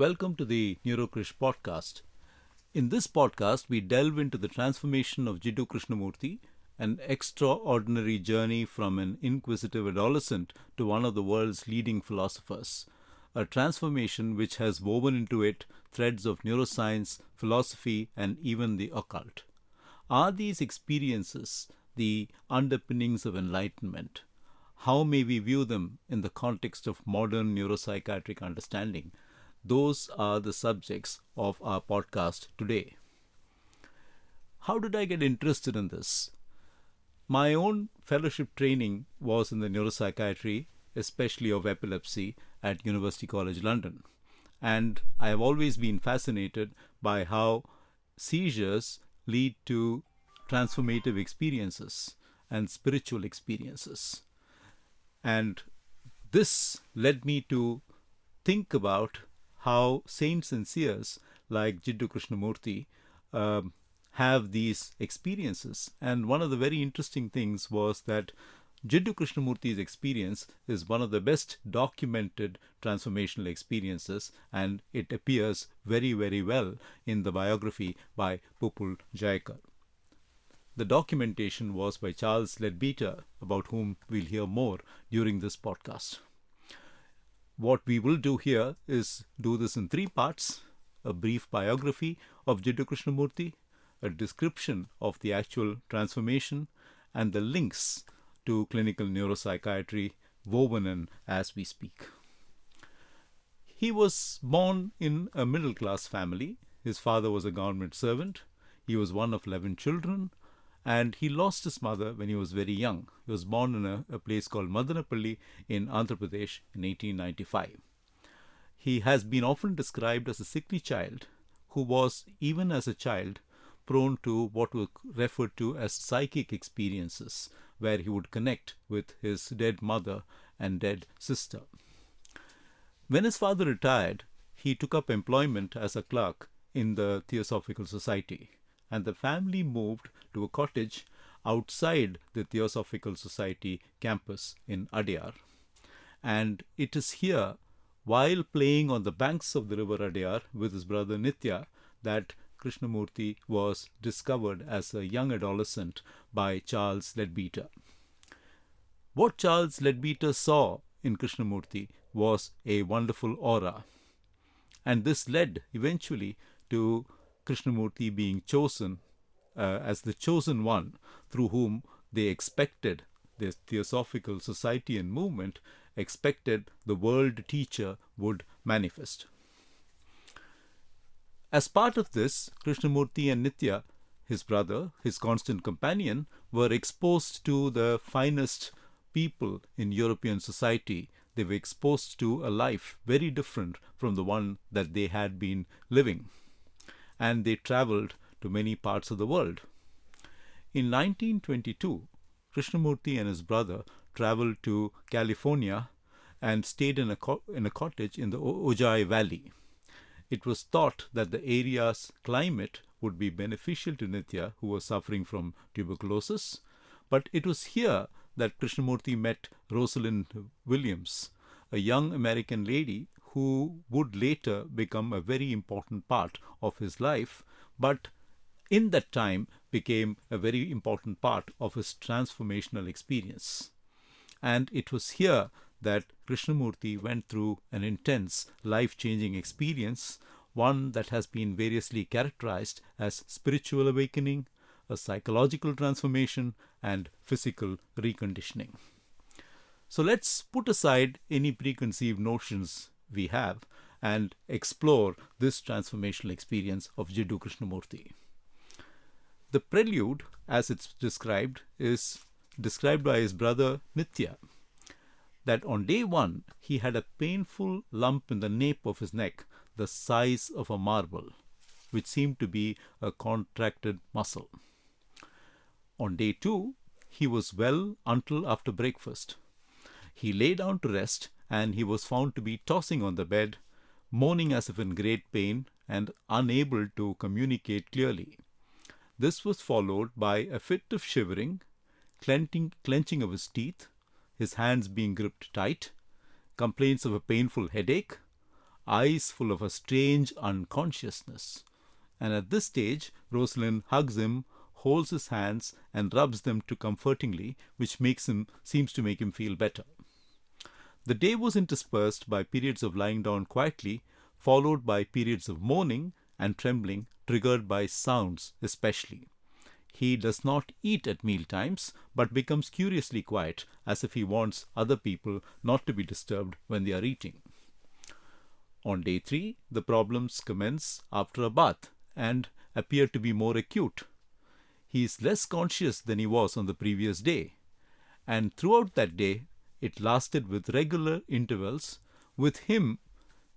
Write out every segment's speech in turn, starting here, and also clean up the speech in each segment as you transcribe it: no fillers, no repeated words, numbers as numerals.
Welcome to the Neurokrish podcast. In this podcast, we delve into the transformation of Jiddu Krishnamurti, an extraordinary journey from an inquisitive adolescent to one of the world's leading philosophers. A transformation which has woven into it threads of neuroscience, philosophy, and even the occult. Are these experiences the underpinnings of enlightenment? How may we view them in the context of modern neuropsychiatric understanding? Those are the subjects of our podcast today. How did I get interested in this? My own fellowship training was in the neuropsychiatry, especially of epilepsy, at University College London. And I have always been fascinated by how seizures lead to transformative experiences and spiritual experiences. And this led me to think about how saints and seers like Jiddu Krishnamurti have these experiences. And one of the very interesting things was that Jiddu Krishnamurti's experience is one of the best documented transformational experiences, and it appears very, very well in the biography by Pupul Jayakar. The documentation was by Charles Leadbeater, about whom we'll hear more during this podcast. What we will do here is do this in three parts: a brief biography of Jiddu Krishnamurti, a description of the actual transformation, and the links to clinical neuropsychiatry woven in as we speak. He was born in a middle-class family. His father was a government servant. He was one of 11 children, and he lost his mother when he was very young. He was born in a place called Madanapalli in Andhra Pradesh in 1895. He has been often described as a sickly child who was, even as a child, prone to what were referred to as psychic experiences, where he would connect with his dead mother and dead sister. When his father retired, he took up employment as a clerk in the Theosophical Society, and the family moved to a cottage outside the Theosophical Society campus in Adyar. And it is here, while playing on the banks of the river Adyar with his brother Nitya, that Krishnamurti was discovered as a young adolescent by Charles Leadbeater. What Charles Leadbeater saw in Krishnamurti was a wonderful aura. And this led eventually to Krishnamurti being chosen as the chosen one through whom they expected, the Theosophical Society and movement expected, the world teacher would manifest. As part of this, Krishnamurti and Nitya, his brother, his constant companion, were exposed to the finest people in European society. They were exposed to a life very different from the one that they had been living. And they traveled to many parts of the world. In 1922, Krishnamurti and his brother traveled to California and stayed in a cottage in the Ojai Valley. It was thought that the area's climate would be beneficial to Nitya, who was suffering from tuberculosis, but it was here that Krishnamurti met Rosalind Williams, a young American lady who would later become a very important part of his life, but in that time became a very important part of his transformational experience. And it was here that Krishnamurti went through an intense, life-changing experience, one that has been variously characterized as spiritual awakening, a psychological transformation, and physical reconditioning. So let's put aside any preconceived notions we have and explore this transformational experience of Jiddu Krishnamurti. The prelude, as it's described, is described by his brother Nitya, that on day one he had a painful lump in the nape of his neck, the size of a marble, which seemed to be a contracted muscle. On day two, he was well until after breakfast. He lay down to rest, and he was found to be tossing on the bed, moaning as if in great pain and unable to communicate clearly. This was followed by a fit of shivering, clenching of his teeth, his hands being gripped tight, complaints of a painful headache, eyes full of a strange unconsciousness. And at this stage, Rosalind hugs him, holds his hands, and rubs them too comfortingly, which seems to make him feel better. The day was interspersed by periods of lying down quietly, followed by periods of moaning and trembling, triggered by sounds especially. He does not eat at meal times, but becomes curiously quiet, as if he wants other people not to be disturbed when they are eating. On day 3, the problems commence after a bath and appear to be more acute. He is less conscious than he was on the previous day, and throughout that day it lasted with regular intervals, with him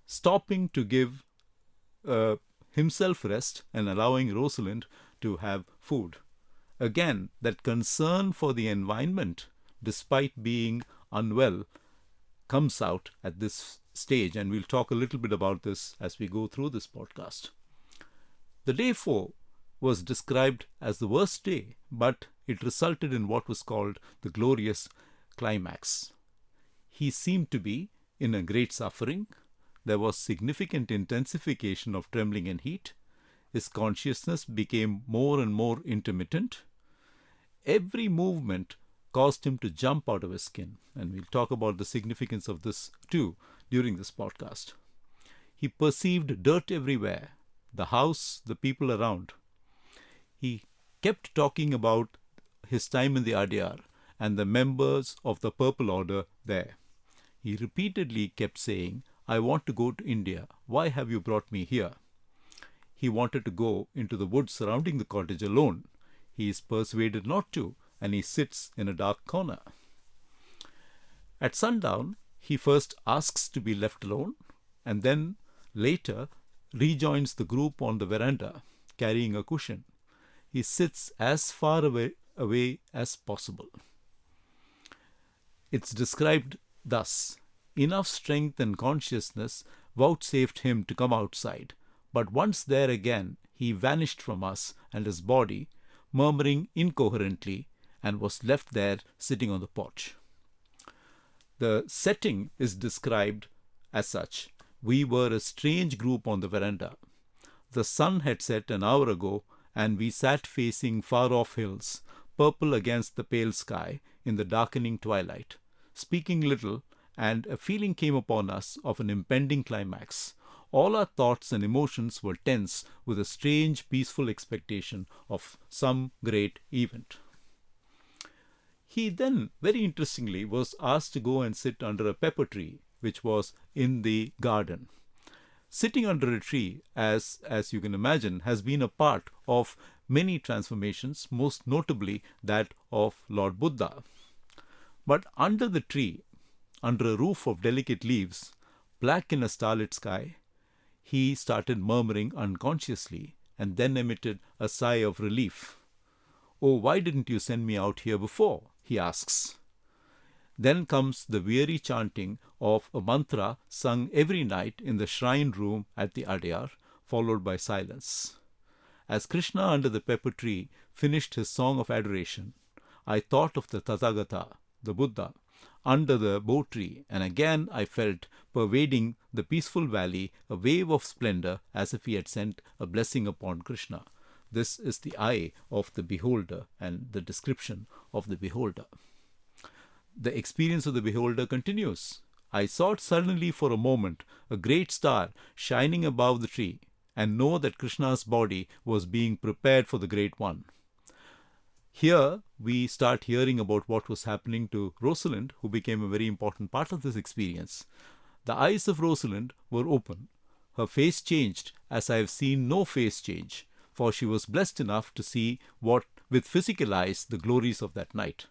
stopping to give himself rest and allowing Rosalind to have food. Again, that concern for the environment, despite being unwell, comes out at this stage, and we'll talk a little bit about this as we go through this podcast. The day 4 was described as the worst day, but it resulted in what was called the glorious climax. He seemed to be in a great suffering. There was significant intensification of trembling and heat. His consciousness became more and more intermittent. Every movement caused him to jump out of his skin, and we'll talk about the significance of this too during this podcast. He perceived dirt everywhere, the house, the people around. He kept talking about his time in the Adyar and the members of the Purple Order there. He repeatedly kept saying, "I want to go to India. Why have you brought me here?" He wanted to go into the woods surrounding the cottage alone. He is persuaded not to, and he sits in a dark corner. At sundown, he first asks to be left alone, and then later rejoins the group on the veranda, carrying a cushion. He sits as far away as possible. It's described thus: enough strength and consciousness vouchsafed him to come outside, but once there again, he vanished from us and his body, murmuring incoherently, and was left there sitting on the porch. The setting is described as such. We were a strange group on the veranda. The sun had set an hour ago, and we sat facing far-off hills, purple against the pale sky in the darkening twilight, speaking little, and a feeling came upon us of an impending climax. All our thoughts and emotions were tense with a strange, peaceful expectation of some great event. He then, very interestingly, was asked to go and sit under a pepper tree, which was in the garden. Sitting under a tree, as you can imagine, has been a part of many transformations, most notably that of Lord Buddha. But under the tree, under a roof of delicate leaves, black in a starlit sky, he started murmuring unconsciously and then emitted a sigh of relief. "Oh, why didn't you send me out here before?" he asks. Then comes the weary chanting of a mantra sung every night in the shrine room at the Adyar, followed by silence. As Krishna under the pepper tree finished his song of adoration, I thought of the Tathagata, the Buddha, under the bo tree, and again I felt pervading the peaceful valley a wave of splendor as if he had sent a blessing upon Krishna. This is the eye of the beholder and the description of the beholder. The experience of the beholder continues. I saw it suddenly for a moment, a great star shining above the tree, and know that Krishna's body was being prepared for the Great One. Here we start hearing about what was happening to Rosalind, who became a very important part of this experience. The eyes of Rosalind were open. Her face changed as I have seen no face change, for she was blessed enough to see with physical eyes the glories of that night.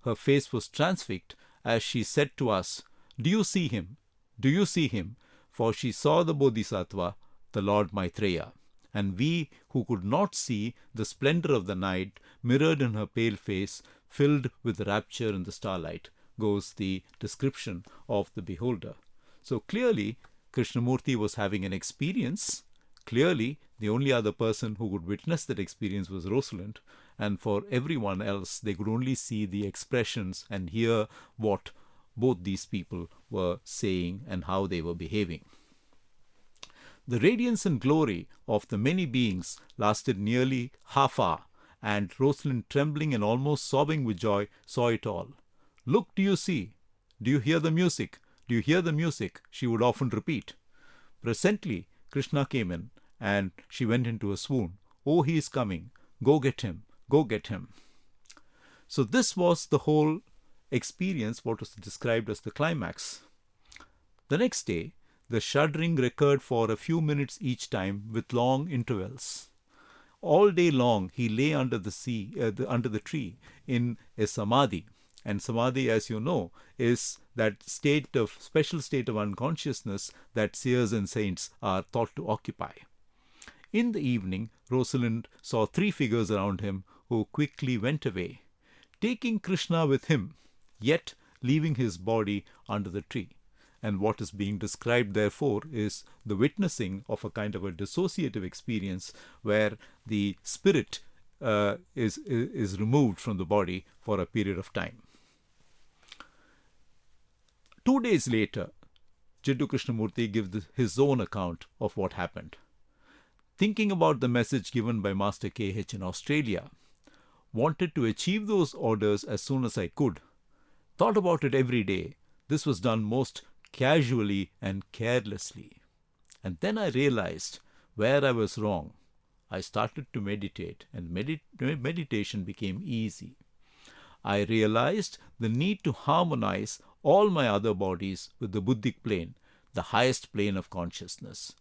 Her face was transfixed as she said to us, "Do you see him? Do you see him?" For she saw the Bodhisattva, the Lord Maitreya. And we who could not see the splendor of the night mirrored in her pale face, filled with rapture in the starlight, goes the description of the beholder. So clearly, Krishnamurti was having an experience. Clearly, the only other person who could witness that experience was Rosalind, and for everyone else, they could only see the expressions and hear what both these people were saying and how they were behaving. The radiance and glory of the many beings lasted nearly half hour, and Rosalind, trembling and almost sobbing with joy, saw it all. "Look, do you see? Do you hear the music? Do you hear the music?" she would often repeat. Presently, Krishna came in, and she went into a swoon. "Oh, he is coming. Go get him. Go get him." So this was the whole experience, what was described as the climax. The next day, the shuddering recurred for a few minutes each time with long intervals. All day long, he lay under the tree in a samadhi. And samadhi, as you know, is that special state of unconsciousness that seers and saints are thought to occupy. In the evening, Rosalind saw 3 figures around him who quickly went away, taking Krishna with him, yet leaving his body under the tree. And what is being described, therefore, is the witnessing of a kind of a dissociative experience where the spirit is removed from the body for a period of time. 2 days later, Jiddu Krishnamurti gives his own account of what happened. Thinking about the message given by Master K.H. in Australia, wanted to achieve those orders as soon as I could, thought about it every day. This was done most casually and carelessly. And then I realized where I was wrong. I started to meditate, and meditation became easy. I realized the need to harmonize all my other bodies with the Buddhic plane, the highest plane of consciousness.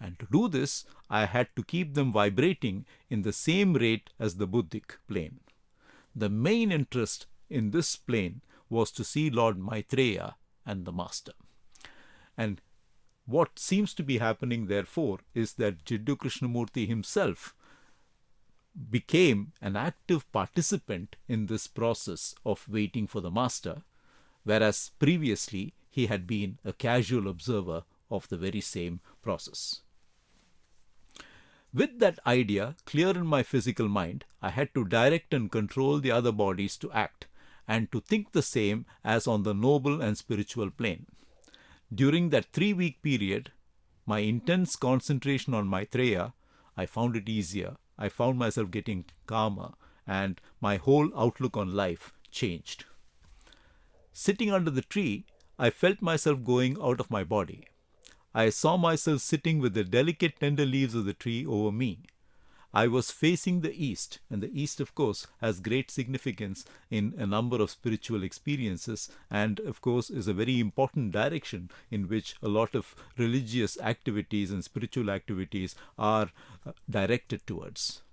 And to do this, I had to keep them vibrating in the same rate as the Buddhic plane. The main interest in this plane was to see Lord Maitreya and the Master. And what seems to be happening, therefore, is that Jiddu Krishnamurti himself became an active participant in this process of waiting for the Master, whereas previously he had been a casual observer of the very same process. With that idea clear in my physical mind, I had to direct and control the other bodies to act and to think the same as on the noble and spiritual plane. During that 3-week period, my intense concentration on Maitreya, I found it easier. I found myself getting calmer, and my whole outlook on life changed. Sitting under the tree, I felt myself going out of my body. I saw myself sitting with the delicate tender leaves of the tree over me. I was facing the east, and the east, of course, has great significance in a number of spiritual experiences, and of course is a very important direction in which a lot of religious activities and spiritual activities are directed towards.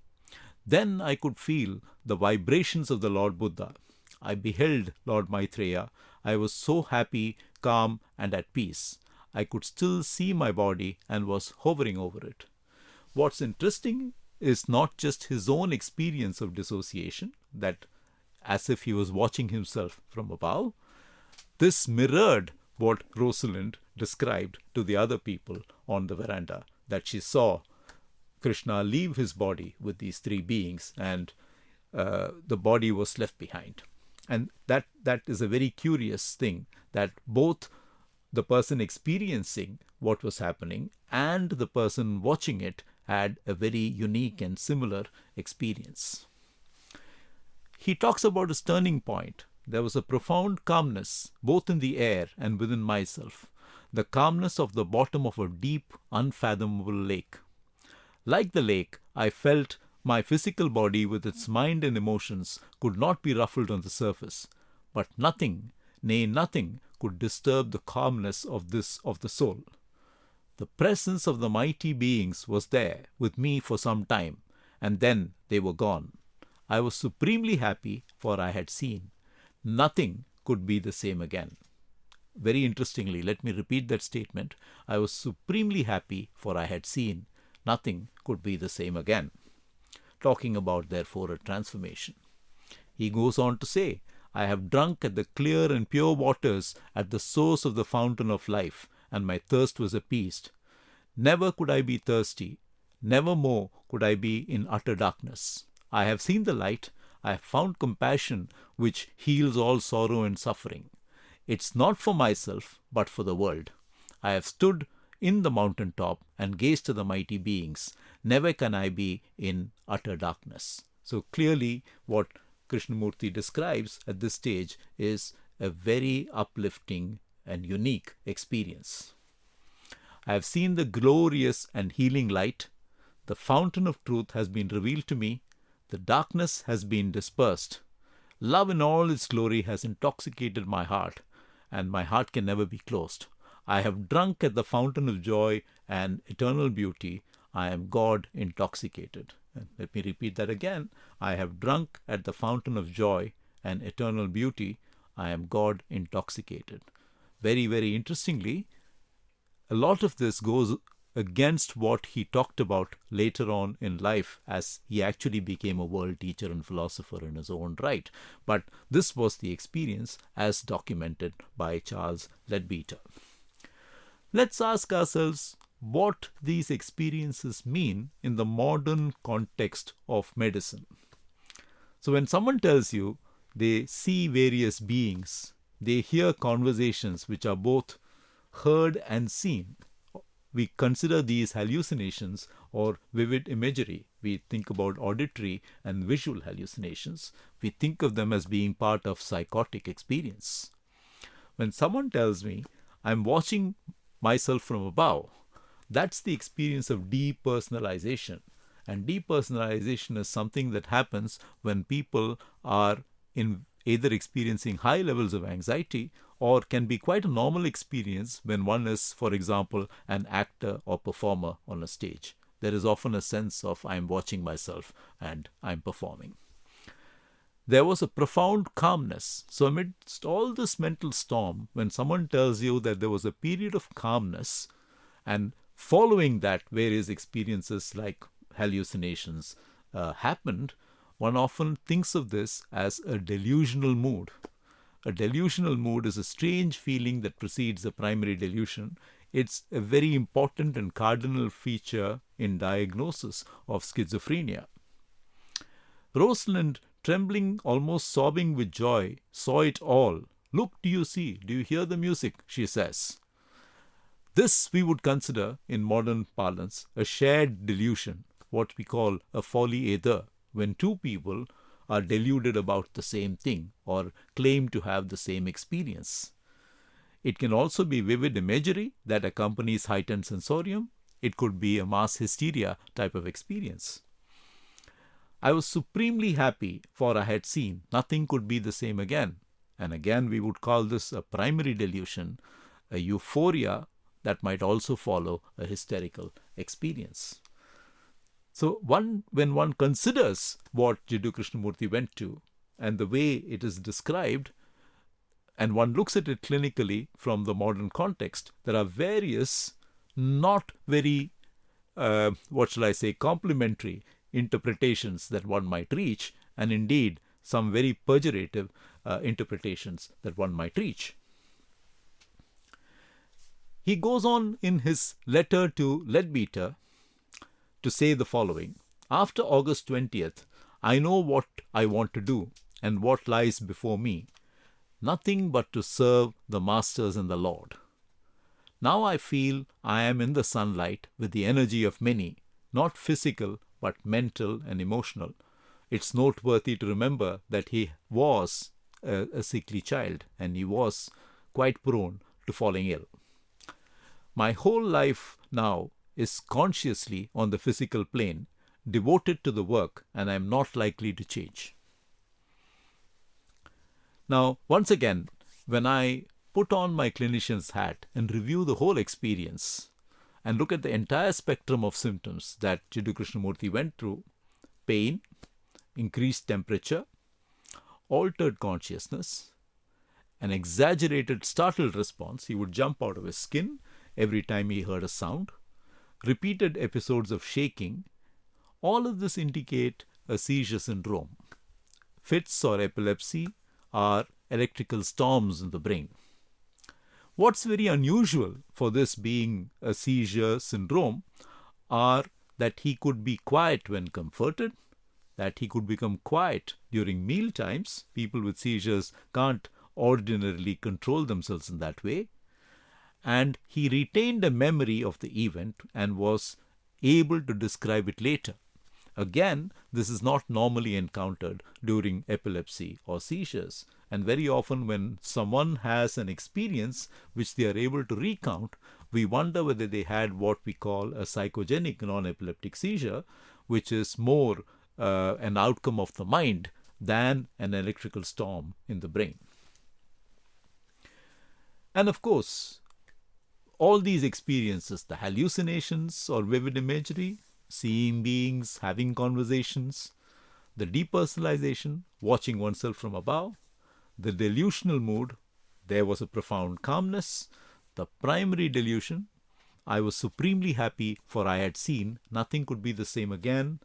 Then I could feel the vibrations of the Lord Buddha. I beheld Lord Maitreya. I was so happy, calm, and at peace. I could still see my body and was hovering over it. What's interesting is not just his own experience of dissociation, that as if he was watching himself from above. This mirrored what Rosalind described to the other people on the veranda, that she saw Krishna leave his body with these 3 beings, and the body was left behind. And that is a very curious thing, that both the person experiencing what was happening and the person watching it had a very unique and similar experience. He talks about his turning point. There was a profound calmness both in the air and within myself, the calmness of the bottom of a deep, unfathomable lake. Like the lake, I felt my physical body with its mind and emotions could not be ruffled on the surface, but nothing, nay nothing, could disturb the calmness of the soul. The presence of the mighty beings was there with me for some time, and then they were gone. I was supremely happy, for I had seen. Nothing could be the same again. Very interestingly, let me repeat that statement. I was supremely happy, for I had seen. Nothing could be the same again. Talking about, therefore, a transformation. He goes on to say, I have drunk at the clear and pure waters at the source of the fountain of life, and my thirst was appeased. Never could I be thirsty. Never more could I be in utter darkness. I have seen the light. I have found compassion which heals all sorrow and suffering. It's not for myself, but for the world. I have stood in the mountain top and gaze to the mighty beings. Never can I be in utter darkness. So clearly what Krishnamurti describes at this stage is a very uplifting and unique experience. I have seen the glorious and healing light. The fountain of truth has been revealed to me. The darkness has been dispersed. Love in all its glory has intoxicated my heart, and my heart can never be closed. I have drunk at the fountain of joy and eternal beauty. I am God intoxicated. And let me repeat that again. I have drunk at the fountain of joy and eternal beauty. I am God intoxicated. Very, very interestingly, a lot of this goes against what he talked about later on in life as he actually became a world teacher and philosopher in his own right. But this was the experience as documented by Charles Leadbeater. Let's ask ourselves what these experiences mean in the modern context of medicine. So when someone tells you they see various beings, they hear conversations which are both heard and seen, we consider these hallucinations or vivid imagery. We think about auditory and visual hallucinations. We think of them as being part of psychotic experience. When someone tells me, I'm watching myself from above, that's the experience of depersonalization. And depersonalization is something that happens when people are in either experiencing high levels of anxiety or can be quite a normal experience when one is, for example, an actor or performer on a stage. There is often a sense of I'm watching myself and I'm performing. There was a profound calmness. So amidst all this mental storm, when someone tells you that there was a period of calmness and following that various experiences like hallucinations happened, one often thinks of this as a delusional mood. A delusional mood is a strange feeling that precedes a primary delusion. It's a very important and cardinal feature in diagnosis of schizophrenia. Rosalind, trembling, almost sobbing with joy, saw it all. Look, do you see? Do you hear the music? She says. This we would consider, in modern parlance, a shared delusion, what we call a folie à deux, when two people are deluded about the same thing or claim to have the same experience. It can also be vivid imagery that accompanies heightened sensorium. It could be a mass hysteria type of experience. I was supremely happy, for I had seen nothing could be the same again. And again, we would call this a primary delusion, a euphoria that might also follow a hysterical experience. So when one considers what Jiddu Krishnamurti went to and the way it is described, and one looks at it clinically from the modern context, there are various not very, complementary interpretations that one might reach, and indeed some very pejorative interpretations that one might reach. He goes on in his letter to Leadbeater to say the following: after August 20th, I know what I want to do and what lies before me. Nothing but to serve the Masters and the Lord. Now I feel I am in the sunlight with the energy of many, not physical but mental and emotional. It's noteworthy to remember that he was a sickly child and he was quite prone to falling ill. My whole life now is consciously on the physical plane, devoted to the work, and I am not likely to change. Now, once again, when I put on my clinician's hat and review the whole experience and look at the entire spectrum of symptoms that Jiddu Krishnamurti went through, pain, increased temperature, altered consciousness, an exaggerated startled response, he would jump out of his skin every time he heard a sound, repeated episodes of shaking, all of this indicate a seizure syndrome. Fits or epilepsy are electrical storms in the brain. What's very unusual for this being a seizure syndrome are that he could be quiet when comforted, that he could become quiet during meal times. People with seizures can't ordinarily control themselves in that way. and he retained a memory of the event and was able to describe it later. Again, this is not normally encountered during epilepsy or seizures, and very often when someone has an experience which they are able to recount, we wonder whether they had what we call a psychogenic non-epileptic seizure, which is more an outcome of the mind than an electrical storm in the brain. And of course, all these experiences, the hallucinations or vivid imagery, seeing beings, having conversations, the depersonalization, watching oneself from above, the delusional mood, there was a profound calmness, the primary delusion, I was supremely happy for I had seen, nothing could be the same again,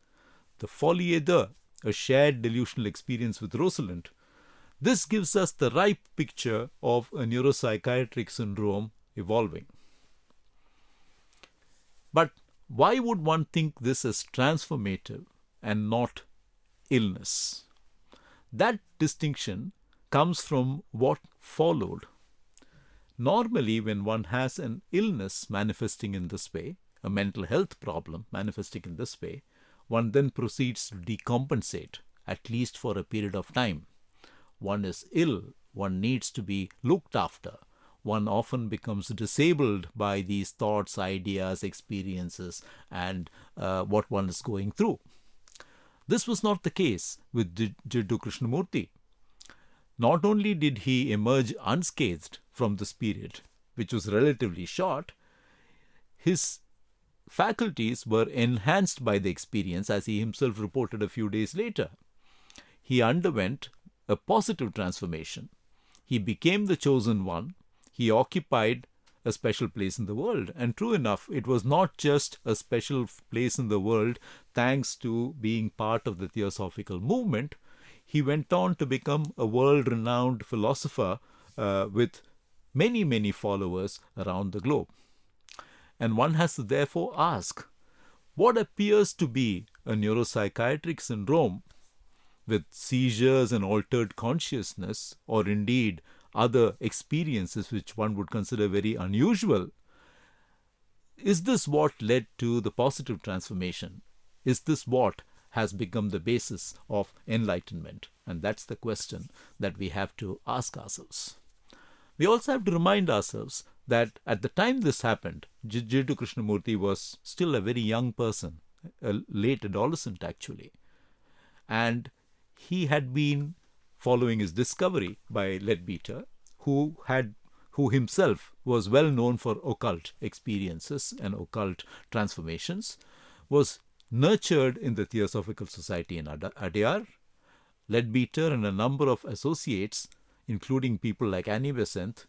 the folie à deux, a shared delusional experience with Rosalind. This gives us the ripe picture of a neuropsychiatric syndrome evolving. But why would one think this as transformative and not illness? That distinction comes from what followed. Normally, when one has an illness manifesting in this way, a mental health problem manifesting in this way, one then proceeds to decompensate, at least for a period of time. One is ill, one needs to be looked after. One often becomes disabled by these thoughts, ideas, experiences, and what one is going through. This was not the case with Jiddu Krishnamurti. Not only did he emerge unscathed from this period, which was relatively short, his faculties were enhanced by the experience, as he himself reported a few days later. He underwent a positive transformation. He became the chosen one. He occupied a special place in the world. And true enough, it was not just a special place in the world thanks to being part of the Theosophical movement. He went on to become a world-renowned philosopher with many, many followers around the globe. And one has to therefore ask, what appears to be a neuropsychiatric syndrome with seizures and altered consciousness, or indeed other experiences which one would consider very unusual, is this what led to the positive transformation? Is this what has become the basis of enlightenment? And that's the question that we have to ask ourselves. We also have to remind ourselves that at the time this happened, Jiddu Krishnamurti was still a very young person, a late adolescent actually. And he had been following his discovery by Leadbeater, who himself was well known for occult experiences and occult transformations, was nurtured in the Theosophical Society in Adyar. Leadbeater and a number of associates, including people like Annie Besant,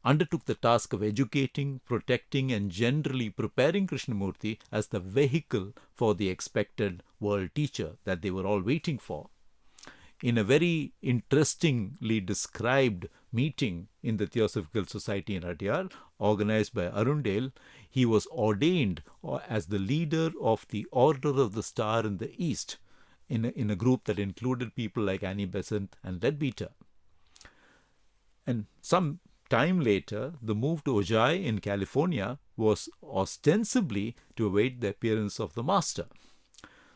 undertook the task of educating, protecting, and generally preparing Krishnamurti as the vehicle for the expected world teacher that they were all waiting for. In a very interestingly described meeting in the Theosophical Society in Adyar, organized by Arundale, he was ordained as the leader of the Order of the Star in the East, in a group that included people like Annie Besant and Leadbeater. And some time later, the move to Ojai in California was ostensibly to await the appearance of the master.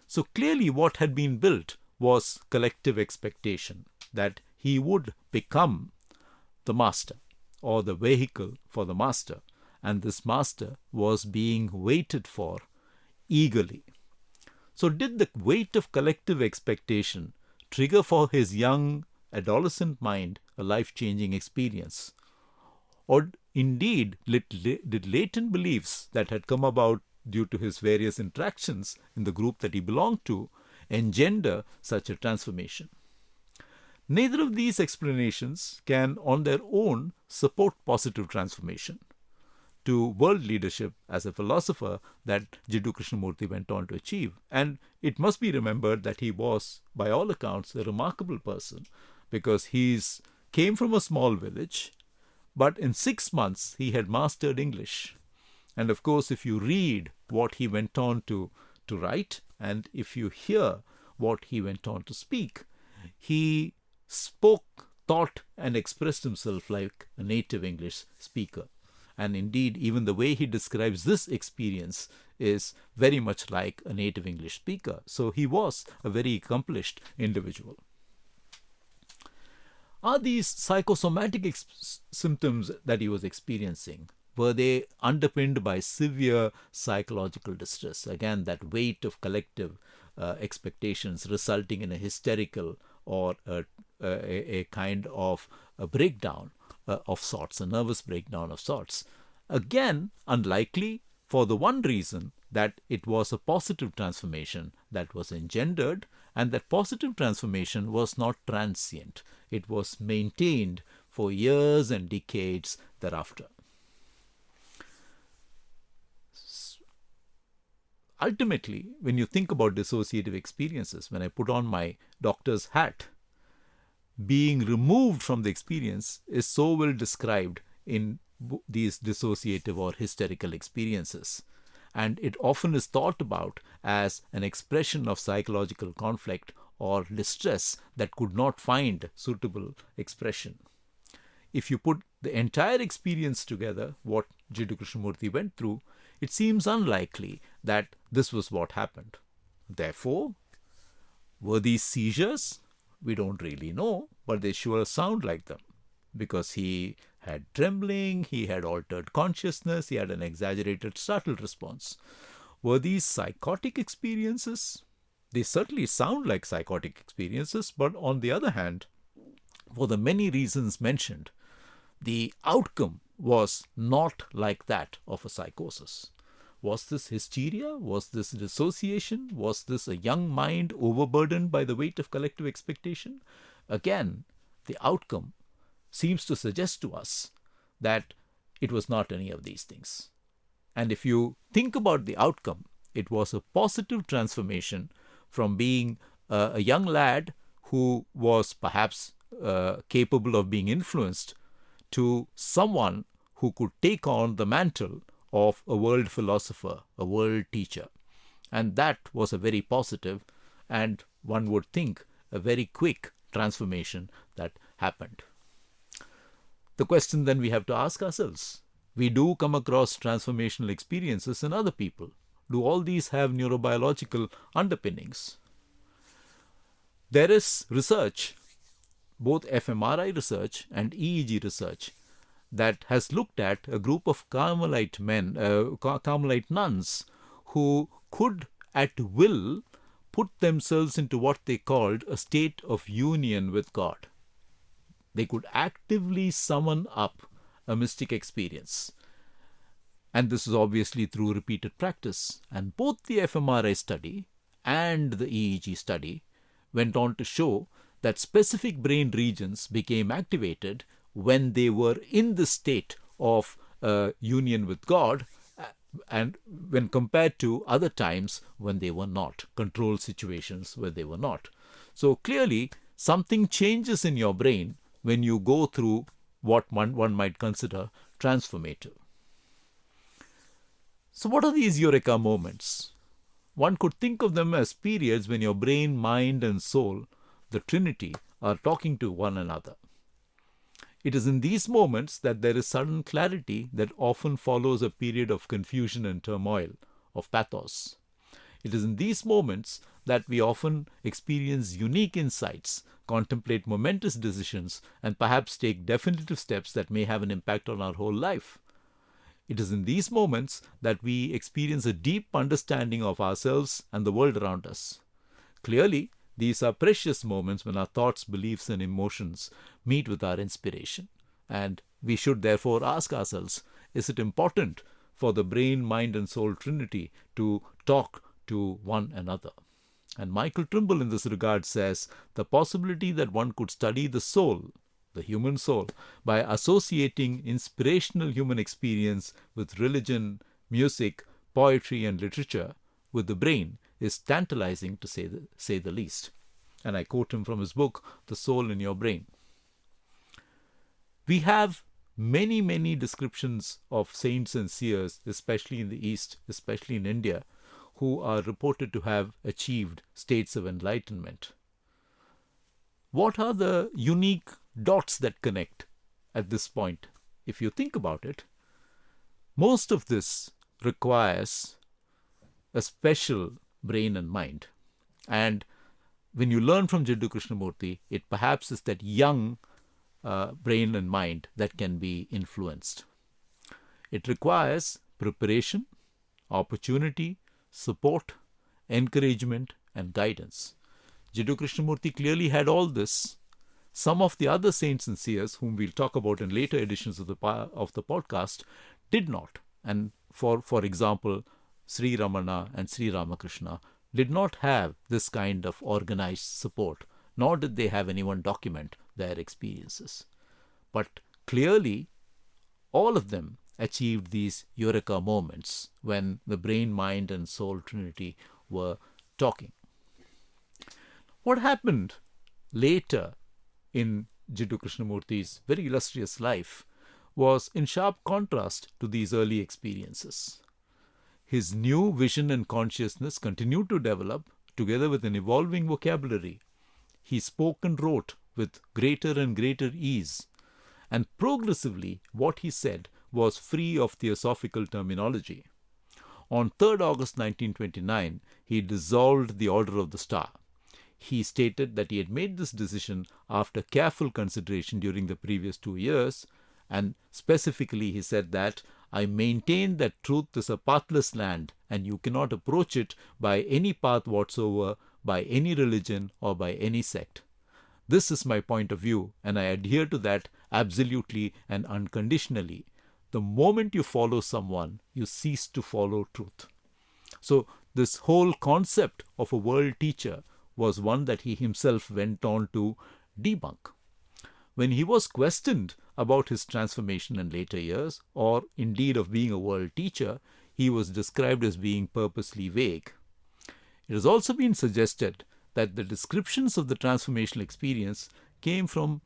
So clearly what had been built was collective expectation that he would become the master or the vehicle for the master, and this master was being waited for eagerly. So did the weight of collective expectation trigger for his young adolescent mind a life-changing experience? Or indeed did latent beliefs that had come about due to his various interactions in the group that he belonged to engender such a transformation? Neither of these explanations can on their own support positive transformation to world leadership as a philosopher that Jiddu Krishnamurti went on to achieve. And it must be remembered that he was, by all accounts, a remarkable person because he came from a small village, but in 6 months he had mastered English. And of course, if you read what he went on to write, and if you hear what he went on to speak, he spoke, thought, and expressed himself like a native English speaker. And indeed, even the way he describes this experience is very much like a native English speaker. So he was a very accomplished individual. Are these psychosomatic symptoms that he was experiencing, were they underpinned by severe psychological distress? Again, that weight of collective expectations resulting in a hysterical or a kind of a breakdown of sorts, a nervous breakdown of sorts. Again, unlikely, for the one reason that it was a positive transformation that was engendered, and that positive transformation was not transient. It was maintained for years and decades thereafter. Ultimately, when you think about dissociative experiences, when I put on my doctor's hat, being removed from the experience is so well described in these dissociative or hysterical experiences. And it often is thought about as an expression of psychological conflict or distress that could not find suitable expression. If you put the entire experience together, what Jiddu Krishnamurti went through, it seems unlikely that this was what happened. Therefore, were these seizures? We don't really know, but they sure sound like them, because he had trembling, he had altered consciousness, he had an exaggerated startled response. Were these psychotic experiences? They certainly sound like psychotic experiences, but on the other hand, for the many reasons mentioned, the outcome was not like that of a psychosis. Was this hysteria? Was this dissociation? Was this a young mind overburdened by the weight of collective expectation? Again, the outcome seems to suggest to us that it was not any of these things. And if you think about the outcome, it was a positive transformation from being a young lad who was perhaps capable of being influenced to someone who could take on the mantle of a world philosopher, a world teacher. And that was a very positive and, one would think, a very quick transformation that happened. The question then we have to ask ourselves, we do come across transformational experiences in other people. Do all these have neurobiological underpinnings? There is research, both fMRI research and EEG research, that has looked at a group of Carmelite nuns who could at will put themselves into what they called a state of union with God. They could actively summon up a mystic experience. And this is obviously through repeated practice. And both the fMRI study and the EEG study went on to show that specific brain regions became activated when they were in the state of union with God, and when compared to other times when they were not, control situations where they were not. So clearly, something changes in your brain when you go through what one might consider transformative. So what are these eureka moments? One could think of them as periods when your brain, mind and soul, the Trinity, are talking to one another. It is in these moments that there is sudden clarity that often follows a period of confusion and turmoil, of pathos. It is in these moments that we often experience unique insights, contemplate momentous decisions, and perhaps take definitive steps that may have an impact on our whole life. It is in these moments that we experience a deep understanding of ourselves and the world around us. Clearly, these are precious moments when our thoughts, beliefs, and emotions meet with our inspiration. And we should therefore ask ourselves, is it important for the brain, mind, and soul trinity to talk to one another? And Michael Trimble in this regard says, the possibility that one could study the soul, the human soul, by associating inspirational human experience with religion, music, poetry, and literature with the brain is tantalizing, to say the least. And I quote him from his book, The Soul in Your Brain. We have many, many descriptions of saints and seers, especially in the East, especially in India, who are reported to have achieved states of enlightenment. What are the unique dots that connect at this point? If you think about it, Most of this requires a special brain and mind. And when you learn from Jiddu Krishnamurti, it perhaps is that young brain and mind that can be influenced. It requires preparation, opportunity, support, encouragement, and guidance. Jiddu Krishnamurti clearly had all this. Some of the other saints and seers, whom we'll talk about in later editions of the podcast, did not. And for example, Sri Ramana and Sri Ramakrishna did not have this kind of organized support, nor did they have anyone document their experiences. But clearly, all of them achieved these eureka moments when the brain, mind, and soul trinity were talking. What happened later in Jiddu Krishnamurti's very illustrious life was in sharp contrast to these early experiences. His new vision and consciousness continued to develop together with an evolving vocabulary. He spoke and wrote with greater and greater ease, and progressively what he said was free of theosophical terminology. On 3rd August 1929, he dissolved the Order of the Star. He stated that he had made this decision after careful consideration during the previous 2 years, and specifically he said that I maintain that truth is a pathless land and you cannot approach it by any path whatsoever, by any religion or by any sect. This is my point of view and I adhere to that absolutely and unconditionally. The moment you follow someone, you cease to follow truth. So this whole concept of a world teacher was one that he himself went on to debunk. When he was questioned about his transformation in later years, or indeed of being a world teacher, he was described as being purposely vague. It has also been suggested that the descriptions of the transformational experience came from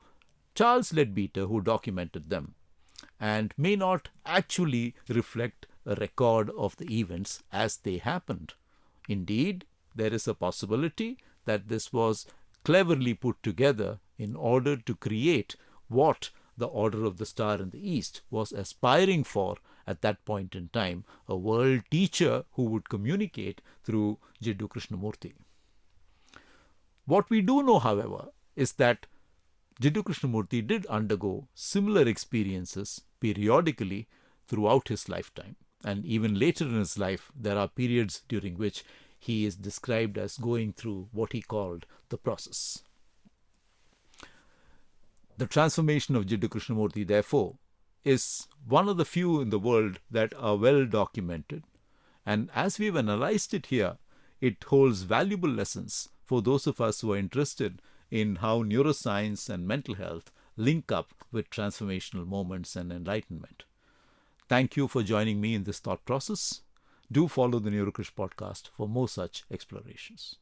Charles Leadbeater, who documented them, and may not actually reflect a record of the events as they happened. Indeed, there is a possibility that this was cleverly put together in order to create what the Order of the Star in the East was aspiring for at that point in time, a world teacher who would communicate through Jiddu Krishnamurti. What we do know, however, is that Jiddu Krishnamurti did undergo similar experiences periodically throughout his lifetime. And even later in his life, there are periods during which he is described as going through what he called the process. The transformation of Jiddu Krishnamurti, therefore, is one of the few in the world that are well documented. And as we've analyzed it here, it holds valuable lessons for those of us who are interested in how neuroscience and mental health link up with transformational moments and enlightenment. Thank you for joining me in this thought process. Do follow the NeuroKrish podcast for more such explorations.